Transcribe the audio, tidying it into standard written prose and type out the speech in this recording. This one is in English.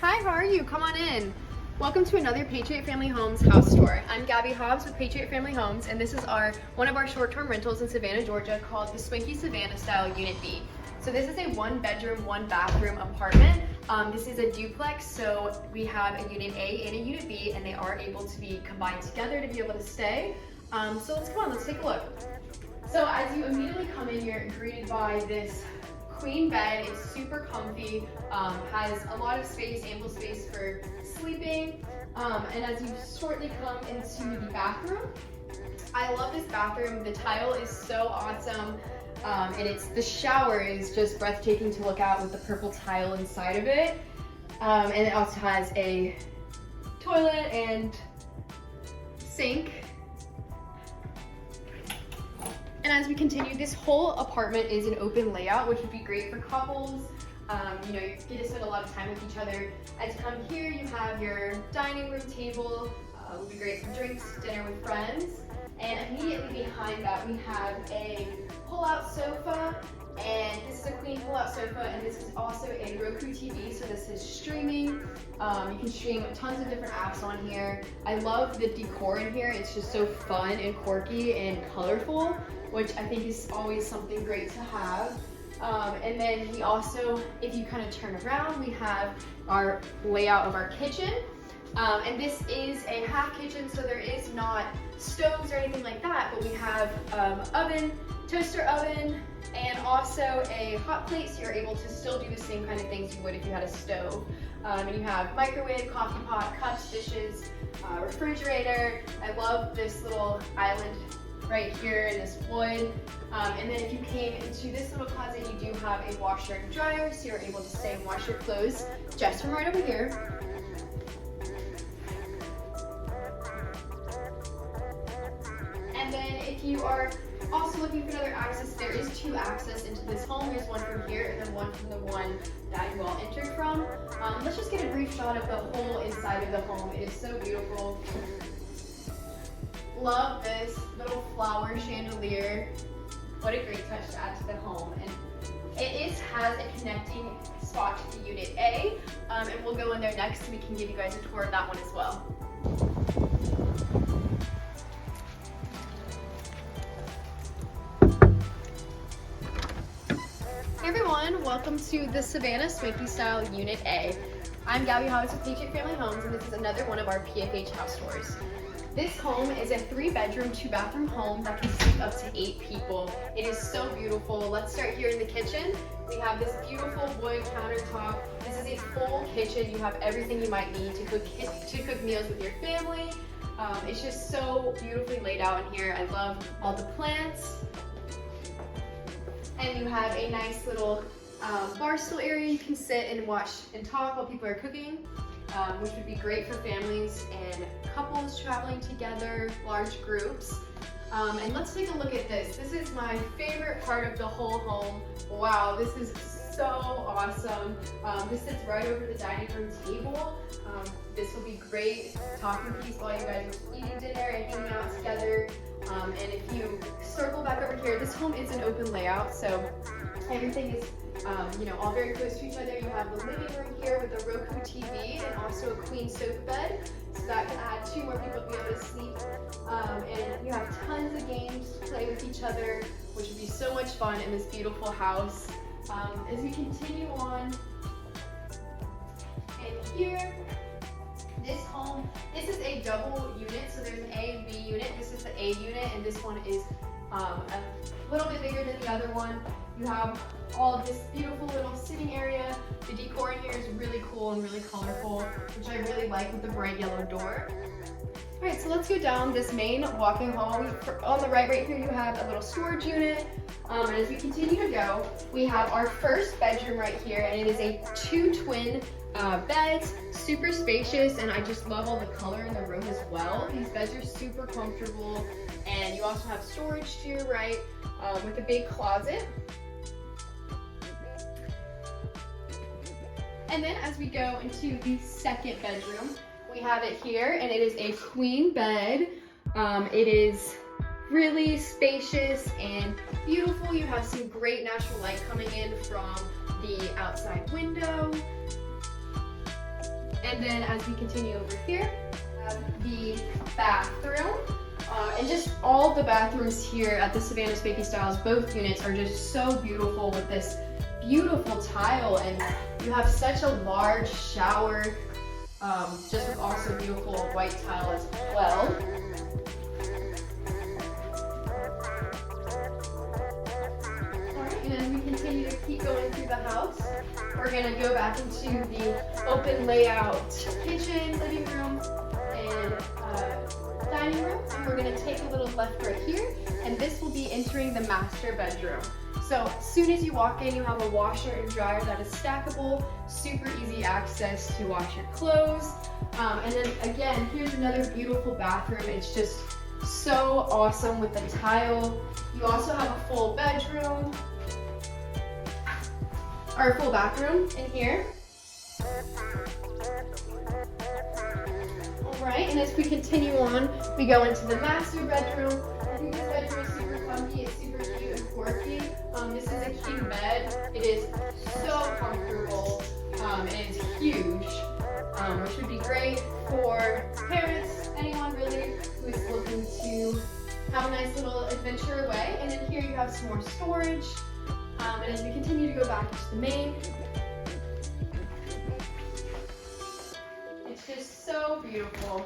Hi, how are you? Come on in. Welcome to another Patriot Family Homes house tour. I'm Gabby Hobbs with Patriot Family Homes, and this is one of our short-term rentals in Savannah, Georgia, called the Swanky Savannah Style Unit B. So this is a 1-bedroom, 1-bathroom apartment. This is a duplex, so we have a Unit A and a Unit B, and they are able to be combined together to be able to stay. So let's take a look. So as you immediately come in, you're greeted by this queen bed. It's super comfy, has a lot of space, ample space for sleeping. And as you shortly come into the bathroom, I love this bathroom. The tile is so awesome. And the shower is just breathtaking to look at with the purple tile inside of it. And it also has a toilet and sink. And as we continue, this whole apartment is an open layout, which would be great for couples. You get to spend a lot of time with each other. As you come here, you have your dining room table. Would be great for drinks, dinner with friends. And immediately behind that, we have a pull-out sofa. And this is a queen pull-out sofa, and this is also a Roku TV, so this is streaming. You can stream tons of different apps on here. I love the decor in here. It's just so fun and quirky and colorful, which I think is always something great to have. And then we also, if you kind of turn around, we have our layout of our kitchen. And this is a half kitchen, so there is not stoves or anything like that, but we have oven, toaster oven, and also a hot plate, so you're able to still do the same kind of things you would if you had a stove. And you have microwave, coffee pot, cups, dishes, refrigerator. I love this little island right here in this wood. And then if you came into this little closet, you do have a washer and dryer, so you're able to stay and wash your clothes just from right over here. And then if you are also looking for another access, there is 2 access into this home. There's one from here and then one from the one that you all entered from. Let's just get a brief shot of the whole inside of the home. It is so beautiful. Love this little flower chandelier. What a great touch to add to the home. And it has a connecting spot to the Unit A, and we'll go in there next so we can give you guys a tour of that one as well. Hey everyone, welcome to the Savannah Swanky Style Unit A. I'm Gabby Hobbs with Patriot Family Homes, and this is another one of our PFH house tours. This home is a 3-bedroom, 2-bathroom home that can seat up to 8 people. It is so beautiful. Let's start here in the kitchen. We have this beautiful wood countertop. This is a full kitchen. You have everything you might need to cook meals with your family. It's just so beautifully laid out in here. I love all the plants. And you have a nice little bar stool area you can sit and watch and talk while people are cooking, which would be great for families and couples traveling together, large groups. And let's take a look at this. This is my favorite part of the whole home. Wow, this is so awesome. This sits right over the dining room table. This will be great talking piece while you guys are eating dinner and hanging out together. And if you circle back over here, this home is an open layout, so everything is all very close to each other. You have the living room here with a Roku TV and also a queen sofa bed, so that can add 2 more people to be able to sleep. And you have tons of games to play with each other, which would be so much fun in this beautiful house. As we continue on, and here, this is a double unit, so there's an A and B unit. This is the A unit, and this one is a little bit bigger than the other one. You have all of this beautiful little sitting area. The decor in here is really cool and really colorful, which I really like with the bright yellow door. All right, so let's go down this main walking hall. On the right here, you have a little storage unit. And as we continue to go, we have our first bedroom right here, and it is a 2 twin beds, super spacious, and I just love all the color in the room as well. These beds are super comfortable, and you also have storage to your right with a big closet. And then as we go into the second bedroom, we have it here, and it is a queen bed. It is really spacious and beautiful. You have some great natural light coming in from the outside window. And then as we continue over here, we have the bathroom. And just all the bathrooms here at the Savannah Spanky Styles, both units are just so beautiful with this beautiful tile, and you have such a large shower, just with also beautiful white tile as well. Alright, and as we continue to keep going through the house, we're going to go back into the open layout kitchen, living room, and dining room, and we're going to take a little left right here, and this will be entering the master bedroom. So as soon as you walk in, you have a washer and dryer that is stackable, super easy access to wash your clothes. And then again, here's another beautiful bathroom. It's just so awesome with the tile. You also have a full bedroom, or a full bathroom in here. Alright, and as we continue on, we go into the master bedroom. I think this bedroom is super funky, it's super cute and quirky. This is a king bed. It is so comfortable, and it's huge, which would be great for parents, anyone really who's looking to have a nice little adventure away. And then here you have some more storage. And as we continue to go back into the main, it's just so beautiful.